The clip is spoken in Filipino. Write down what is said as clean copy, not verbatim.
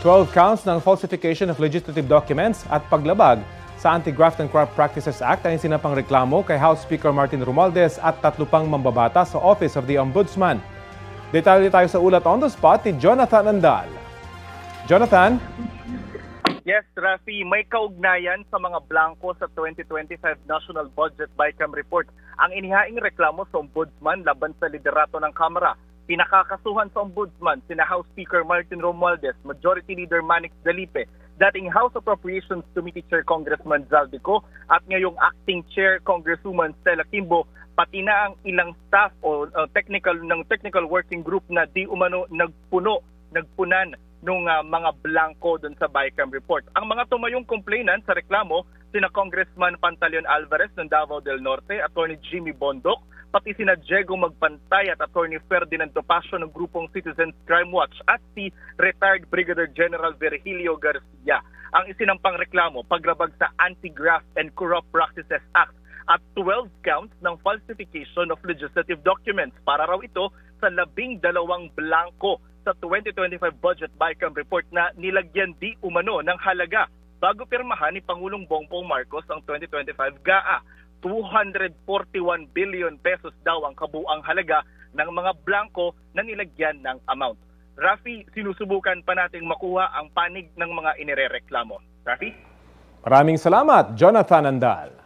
12 counts ng falsification of legislative documents at paglabag sa Anti-Graft and Corrupt Practices Act ang isinapang reklamo kay House Speaker Martin Romualdez at 3 pang mambabata sa Office of the Ombudsman. Detalye tayo sa ulat on the spot ni Jonathan Andal. Jonathan? Yes, Rafi, may kaugnayan sa mga blanco sa 2025 National Budget BICAM Report. Ang inihaing reklamo sa Ombudsman laban sa liderato ng Kamara. Pinakakasuhan sa Ombudsman sina House Speaker Martin Romualdez, Majority Leader Manix Dalipe, dating House Appropriations Committee Chair Congressman Zaldico at ngayong Acting Chair Congresswoman Stella Quimbo, pati na ang ilang staff o technical working group na di umano nagpunan nung mga blanco dun sa BICAM report. Ang mga tumayong complainant sa reklamo, sina Congressman Pantaleon Alvarez ng Davao del Norte, Attorney Jimmy Bondoc, pati sina Diego Magpantay at Attorney Ferdinand Topacio ng grupong Citizens Crime Watch at si retired Brigadier General Virgilio Garcia. Ang isinampang reklamo, paglabag sa Anti-Graft and Corrupt Practices Act at 12 counts ng falsification of legislative documents. Para raw ito sa 12 blanco sa 2025 Budget BICAM Report na nilagyan di umano ng halaga bago pirmahan ni Pangulong Bongbong Marcos ang 2025 GAA. 241 billion pesos daw ang kabuang halaga ng mga blanco na nilagyan ng amount. Rafi, sinusubukan pa nating makuha ang panig ng mga inirereklamo. Rafi? Maraming salamat, Jonathan Andal.